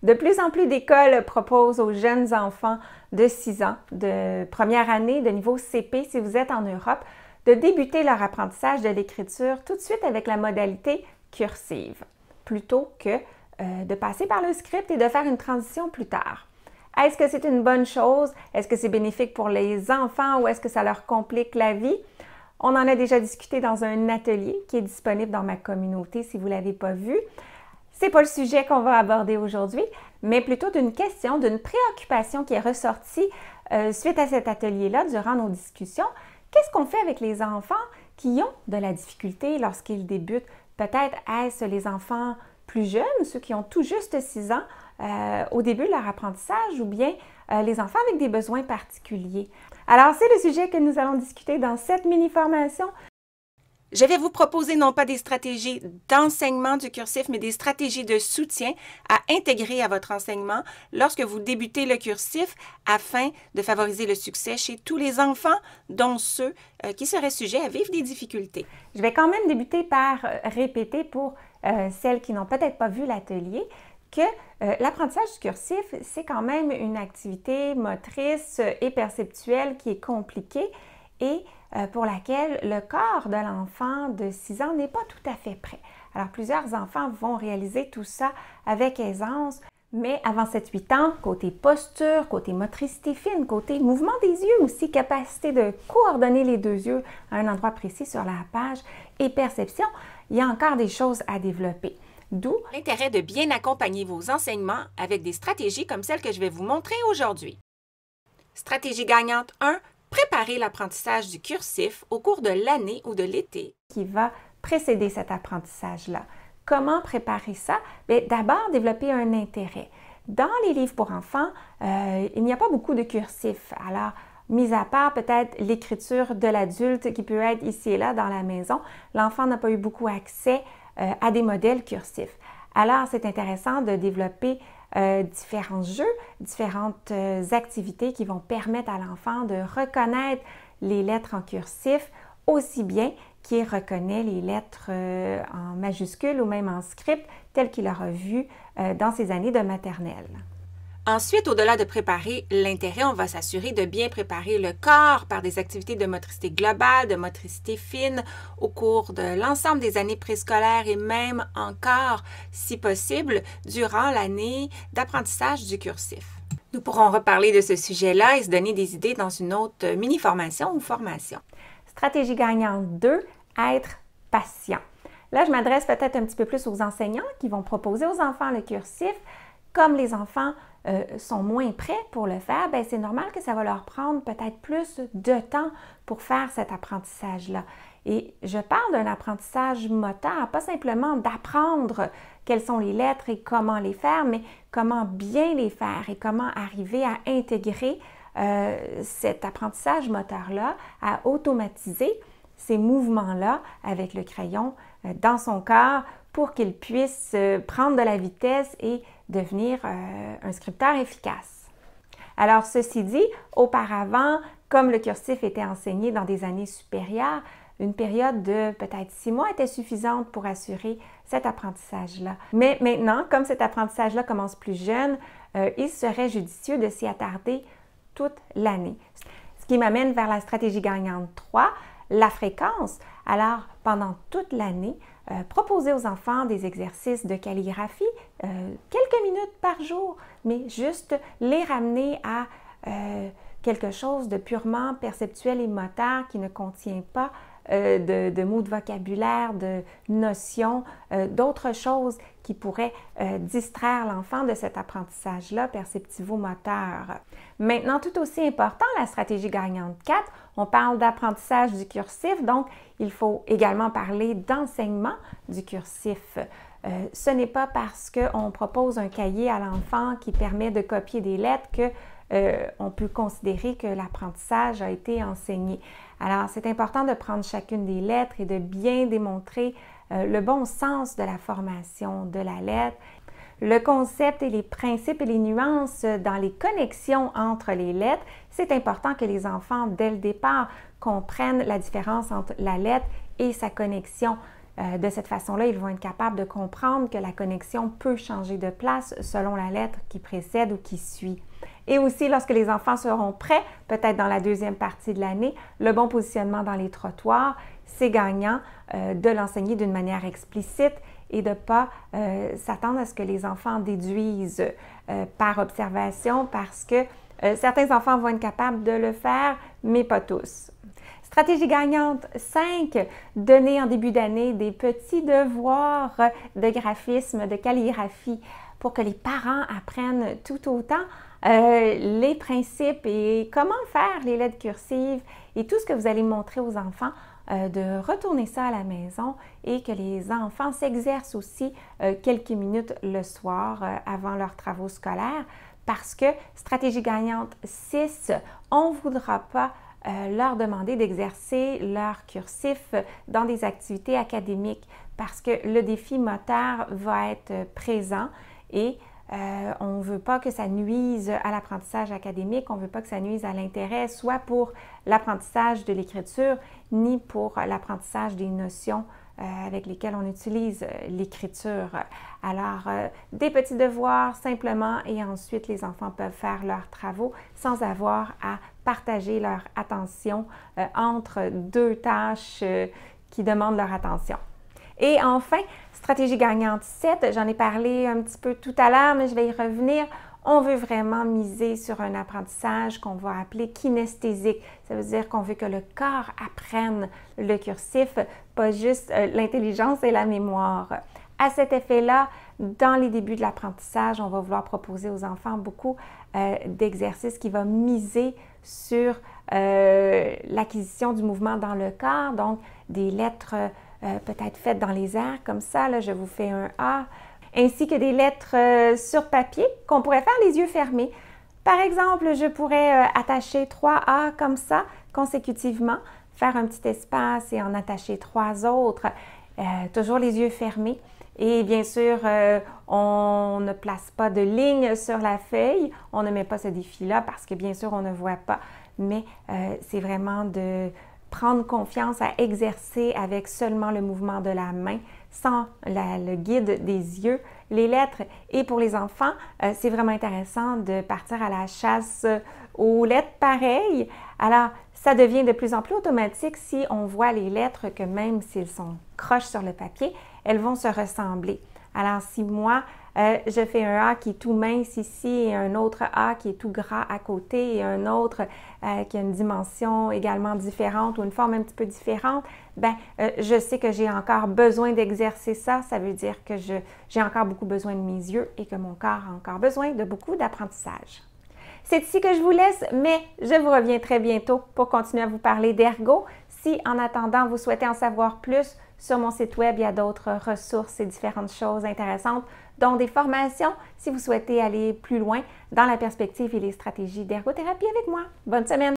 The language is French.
De plus en plus d'écoles proposent aux jeunes enfants de 6 ans, de première année, de niveau CP, si vous êtes en Europe, de débuter leur apprentissage de l'écriture tout de suite avec la modalité cursive, plutôt que de passer par le script et de faire une transition plus tard. Est-ce que c'est une bonne chose? Est-ce que c'est bénéfique pour les enfants ou est-ce que ça leur complique la vie? On en a déjà discuté dans un atelier qui est disponible dans ma communauté si vous ne l'avez pas vu. Ce n'est pas le sujet qu'on va aborder aujourd'hui, mais plutôt d'une question, d'une préoccupation qui est ressortie suite à cet atelier-là durant nos discussions. Qu'est-ce qu'on fait avec les enfants qui ont de la difficulté lorsqu'ils débutent? Peut-être est-ce les enfants plus jeunes, ceux qui ont tout juste 6 ans au début de leur apprentissage, ou bien les enfants avec des besoins particuliers. Alors, c'est le sujet que nous allons discuter dans cette mini-formation. Je vais vous proposer non pas des stratégies d'enseignement du cursif, mais des stratégies de soutien à intégrer à votre enseignement lorsque vous débutez le cursif afin de favoriser le succès chez tous les enfants, dont ceux qui seraient sujets à vivre des difficultés. Je vais quand même débuter par répéter pour celles qui n'ont peut-être pas vu l'atelier que l'apprentissage du cursif, c'est quand même une activité motrice et perceptuelle qui est compliquée et pour laquelle le corps de l'enfant de 6 ans n'est pas tout à fait prêt. Alors, plusieurs enfants vont réaliser tout ça avec aisance, mais avant 7-8 ans, côté posture, côté motricité fine, côté mouvement des yeux aussi, capacité de coordonner les deux yeux à un endroit précis sur la page et perception, il y a encore des choses à développer. D'où l'intérêt de bien accompagner vos enseignements avec des stratégies comme celles que je vais vous montrer aujourd'hui. Stratégie gagnante 1. Préparer l'apprentissage du cursif au cours de l'année ou de l'été. Qui va précéder cet apprentissage-là. Comment préparer ça? Bien, d'abord, développer un intérêt. Dans les livres pour enfants, il n'y a pas beaucoup de cursif. Alors, mis à part peut-être l'écriture de l'adulte qui peut être ici et là dans la maison, l'enfant n'a pas eu beaucoup accès à des modèles cursifs. Alors, c'est intéressant de développer différents jeux, différentes activités qui vont permettre à l'enfant de reconnaître les lettres en cursif aussi bien qu'il reconnaît les lettres en majuscules ou même en script telles qu'il aura vu dans ses années de maternelle. Ensuite, au-delà de préparer l'intérêt, on va s'assurer de bien préparer le corps par des activités de motricité globale, de motricité fine au cours de l'ensemble des années préscolaires et même encore, si possible, durant l'année d'apprentissage du cursif. Nous pourrons reparler de ce sujet-là et se donner des idées dans une autre mini-formation ou formation. Stratégie gagnante 2, être patient. Là, je m'adresse peut-être un petit peu plus aux enseignants qui vont proposer aux enfants le cursif. Comme les enfants sont moins prêts pour le faire, bien, c'est normal que ça va leur prendre peut-être plus de temps pour faire cet apprentissage-là. Et je parle d'un apprentissage moteur, pas simplement d'apprendre quelles sont les lettres et comment les faire, mais comment bien les faire et comment arriver à intégrer cet apprentissage moteur-là, à automatiser ces mouvements-là avec le crayon dans son corps pour qu'il puisse prendre de la vitesse et devenir un scripteur efficace. Alors, ceci dit, auparavant, comme le cursif était enseigné dans des années supérieures, une période de peut-être 6 mois était suffisante pour assurer cet apprentissage-là. Mais maintenant, comme cet apprentissage-là commence plus jeune, il serait judicieux de s'y attarder toute l'année. Ce qui m'amène vers la stratégie gagnante 3, la fréquence. Alors, pendant toute l'année, proposer aux enfants des exercices de calligraphie, quelques minutes par jour, mais juste les ramener à quelque chose de purement perceptuel et moteur qui ne contient pas de mots de vocabulaire, de notions, d'autres choses qui pourraient distraire l'enfant de cet apprentissage-là perceptivo-moteur. Maintenant, tout aussi important, la stratégie gagnante 4, on parle d'apprentissage du cursif, donc il faut également parler d'enseignement du cursif. Ce n'est pas parce qu'on propose un cahier à l'enfant qui permet de copier des lettres que on peut considérer que l'apprentissage a été enseigné. Alors, c'est important de prendre chacune des lettres et de bien démontrer le bon sens de la formation de la lettre, le concept et les principes et les nuances dans les connexions entre les lettres. C'est important que les enfants, dès le départ, comprennent la différence entre la lettre et sa connexion De cette façon-là, ils vont être capables de comprendre que la connexion peut changer de place selon la lettre qui précède ou qui suit. Et aussi, lorsque les enfants seront prêts, peut-être dans la deuxième partie de l'année, le bon positionnement dans les trottoirs, c'est gagnant de l'enseigner d'une manière explicite et de ne pas s'attendre à ce que les enfants déduisent par observation parce que certains enfants vont être capables de le faire, mais pas tous. Stratégie gagnante 5, donner en début d'année des petits devoirs de graphisme, de calligraphie pour que les parents apprennent tout autant les principes et comment faire les lettres cursives et tout ce que vous allez montrer aux enfants, de retourner ça à la maison et que les enfants s'exercent aussi quelques minutes le soir avant leurs travaux scolaires parce que stratégie gagnante 6, on ne voudra pas leur demander d'exercer leur cursif dans des activités académiques parce que le défi moteur va être présent et on ne veut pas que ça nuise à l'apprentissage académique, on ne veut pas que ça nuise à l'intérêt, soit pour l'apprentissage de l'écriture, ni pour l'apprentissage des notions avec lesquelles on utilise l'écriture. Alors, des petits devoirs simplement et ensuite les enfants peuvent faire leurs travaux sans avoir à partager leur attention entre deux tâches qui demandent leur attention. Et enfin, stratégie gagnante 7, j'en ai parlé un petit peu tout à l'heure, mais je vais y revenir. On veut vraiment miser sur un apprentissage qu'on va appeler kinesthésique. Ça veut dire qu'on veut que le corps apprenne le cursif, pas juste l'intelligence et la mémoire. À cet effet-là, dans les débuts de l'apprentissage, on va vouloir proposer aux enfants beaucoup d'exercices qui vont miser sur l'acquisition du mouvement dans le corps, donc des lettres peut-être faites dans les airs, comme ça, là, je vous fais un A, ainsi que des lettres sur papier qu'on pourrait faire les yeux fermés. Par exemple, je pourrais attacher 3 A comme ça, consécutivement, faire un petit espace et en attacher 3 autres, toujours les yeux fermés. Et bien sûr, on ne place pas de ligne sur la feuille, on ne met pas ce défi-là parce que bien sûr, on ne voit pas, mais c'est vraiment de prendre confiance à exercer avec seulement le mouvement de la main, sans le guide des yeux, les lettres. Et pour les enfants, c'est vraiment intéressant de partir à la chasse aux lettres pareilles. Alors, ça devient de plus en plus automatique si on voit les lettres que même si elles sont croches sur le papier, elles vont se ressembler. Alors, si moi, je fais un A qui est tout mince ici et un autre A qui est tout gras à côté et un autre qui a une dimension également différente ou une forme un petit peu différente, bien, je sais que j'ai encore besoin d'exercer ça. Ça veut dire que j'ai encore beaucoup besoin de mes yeux et que mon corps a encore besoin de beaucoup d'apprentissage. C'est ici que je vous laisse, mais je vous reviens très bientôt pour continuer à vous parler d'ergo. Si, en attendant, vous souhaitez en savoir plus, sur mon site web, il y a d'autres ressources et différentes choses intéressantes, dont des formations si vous souhaitez aller plus loin dans la perspective et les stratégies d'ergothérapie avec moi. Bonne semaine!